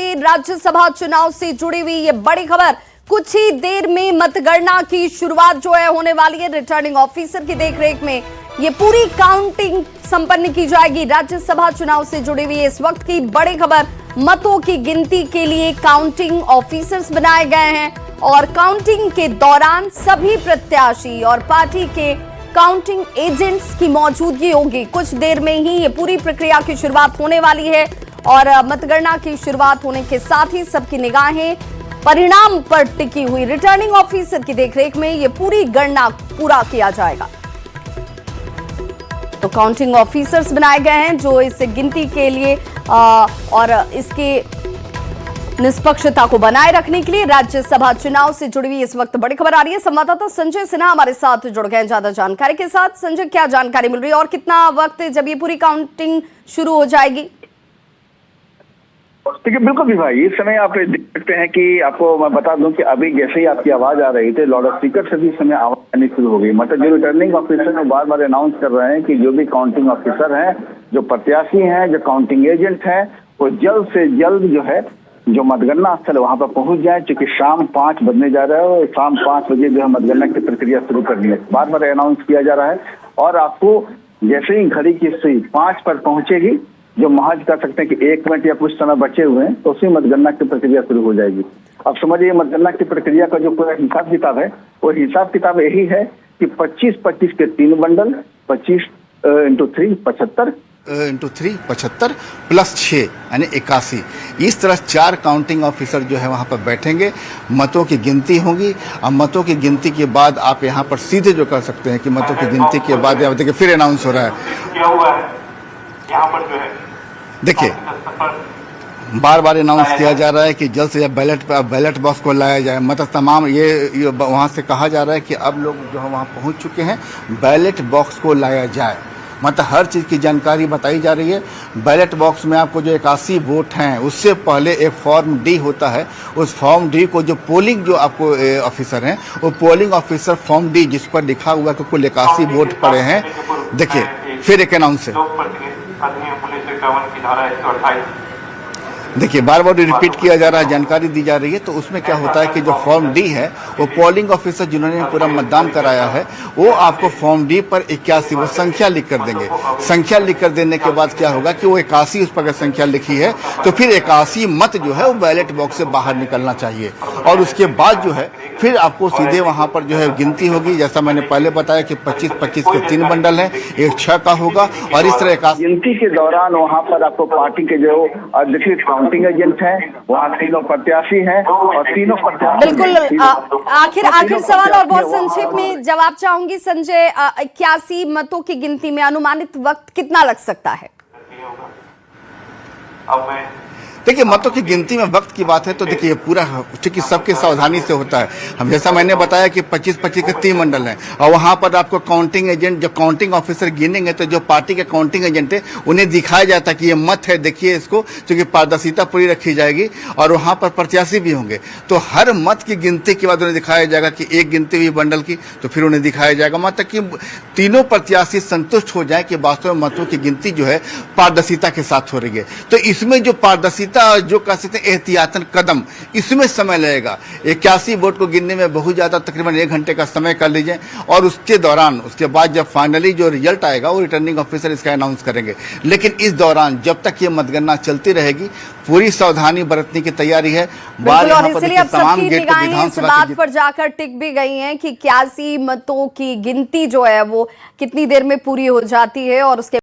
लिए राज्यसभा चुनाव से जुड़ी हुई ये बड़ी खबर। कुछ ही देर में मतगणना की शुरुआत जो है होने वाली है। रिटर्निंग ऑफिसर की देखरेख में ये पूरी काउंटिंग संपन्न की जाएगी। राज्यसभा चुनाव से जुड़ी हुई इस वक्त की बड़ी खबर, मतों की गिनती के लिए काउंटिंग ऑफिसर्स बनाए गए हैं और काउंटिंग के दौरान सभी प्रत्याशी और पार्टी के काउंटिंग एजेंट्स की मौजूदगी होगी। कुछ देर में ही ये पूरी प्रक्रिया की शुरुआत होने वाली है और मतगणना की शुरुआत होने के साथ ही सबकी निगाहें परिणाम पर टिकी हुई। रिटर्निंग ऑफिसर की देखरेख में ये पूरी गणना पूरा किया जाएगा। तो काउंटिंग ऑफिसर्स बनाए गए हैं जो इस गिनती के लिए और इसके निष्पक्षता को बनाए रखने के लिए राज्यसभा चुनाव से जुड़ी हुई इस वक्त बड़ी खबर आ रही है। संवाददाता संजय सिन्हा हमारे साथ जुड़ गए ज्यादा जानकारी के साथ। संजय, क्या जानकारी मिल रही है और कितना वक्त जब ये पूरी काउंटिंग शुरू हो जाएगी? देखिए, बिल्कुल भी भाई, इस समय आप देख सकते हैं कि आपको मैं बता दूं कि अभी जैसे ही आपकी आवाज आ रही थी, लाउड स्पीकर से भी इस समय आवाज आनी शुरू हो गई। मतलब जो रिटर्निंग ऑफिसर है बार बार अनाउंस कर रहे हैं कि जो भी काउंटिंग ऑफिसर हैं, जो प्रत्याशी हैं, जो काउंटिंग एजेंट हैं, वो जल्द से जल्द जो है जो मतगणना स्थल वहां पर पहुंच जाए, क्योंकि शाम 5 बजने जा रहा है और शाम 5 बजे जो है मतगणना की प्रक्रिया शुरू करनी है। बार बार अनाउंस किया जा रहा है और आपको जैसे ही घड़ी की सुई 5 पर पहुंचेगी, जो महज कर सकते हैं कि 1 मिनट या कुछ समय बचे हुए हैं, तो उसी मतगणना की प्रक्रिया शुरू हो जाएगी। अब समझिए, मतगणना की प्रक्रिया का जो पूरा हिसाब किताब है, वो हिसाब किताब यही है कि 25-25 के 3 बंडल, 25 × 3 75 × 3 75 प्लस 6 यानी 81। इस तरह 4 काउंटिंग ऑफिसर जो है वहाँ पर बैठेंगे, मतों की गिनती होगी और मतों की गिनती के बाद आप यहाँ पर सीधे जो कर सकते हैं कि मतों की गिनती के बाद देखिए फिर अनाउंस हो रहा है, क्या हुआ है यहाँ पर जो है देखिए बार बार अनाउंस किया जा रहा है कि जल्द से जल्द बैलेट बॉक्स को लाया जाए। मतलब तमाम ये वहाँ से कहा जा रहा है कि अब लोग जो है वहाँ पहुँच चुके हैं, बैलेट बॉक्स को लाया जाए। मतलब हर चीज़ की जानकारी बताई जा रही है। बैलेट बॉक्स में आपको जो 81 वोट हैं, उससे पहले एक फॉर्म डी होता है। उस फॉर्म डी को जो पोलिंग जो आपको ऑफिसर हैं, वो पोलिंग ऑफिसर फॉर्म डी जिस पर लिखा हुआ कि कुल 81 वोट पड़े हैं, देखिए फिर एक अनाउंस है। देखिए बार बार रिपीट किया जा रहा है, जानकारी दी जा रही है। तो उसमें क्या होता है कि जो फॉर्म डी है, वो पोलिंग ऑफिसर जिन्होंने पूरा मतदान कराया है, वो आपको फॉर्म डी पर 81 वो संख्या लिख कर देंगे। संख्या लिख कर देने के बाद क्या होगा कि वो 81 उस पर अगर संख्या लिखी है तो फिर 81 मत जो है वो बैलेट बॉक्स से बाहर निकलना चाहिए और उसके बाद जो है फिर आपको सीधे वहां पर जो है गिनती होगी। जैसा मैंने पहले बताया कि 25-25 के 3 बंडल हैं, एक 6 का होगा और इस तरह का गिनती के दौरान वहां पर आपको पार्टी के जो अधिकृत काउंटिंग एजेंट हैं, वहाँ 3 प्रत्याशी हैं और 3 प्रत्याशी बिल्कुल। आखिर सवाल और बहुत संक्षेप में जवाब चाहूंगी संजय, 81 मतों की गिनती में अनुमानित वक्त कितना लग सकता है? अब मैं देखिए मतों की गिनती में वक्त की बात है तो देखिए पूरा चूंकि सबके सावधानी से होता है। हम जैसा मैंने बताया कि 25-25 के 3 मंडल हैं और वहां पर आपको काउंटिंग एजेंट, जो काउंटिंग ऑफिसर गिनेंगे, तो जो पार्टी के काउंटिंग एजेंट है उन्हें दिखाया जाता है कि ये मत है, देखिए इसको, क्योंकि पारदर्शिता पूरी रखी जाएगी और वहां पर प्रत्याशी भी होंगे। तो हर मत की गिनती के बाद उन्हें दिखाया जाएगा कि एक गिनती हुई बंडल की, तो फिर उन्हें दिखाया जाएगा, मतलब कि तीनों प्रत्याशी संतुष्ट हो जाए कि वास्तव में मतों की गिनती जो है पारदर्शिता के साथ हो रही है। तो इसमें जो पारदर्शिता, जो कह सकते हैं एहतियातन कदम, इसमें समय लगेगा। 81 वोट को गिनने में बहुत ज्यादा तकरीबन 1 घंटे का समय कर लीजिए और उसके दौरान, उसके बाद जब फाइनली जो रिजल्ट आएगा वो रिटर्निंग ऑफिसर इसका अनाउंस करेंगे। लेकिन इस दौरान जब तक ये मतगणना चलती रहेगी, पूरी सावधानी बरतने की तैयारी है। और इसलिए अब सबकी निगाहें इस बात पर जाकर टिक भी गई हैं कि 81 मतों की गिनती जो है वो कितनी देर में पूरी हो जाती है और उसके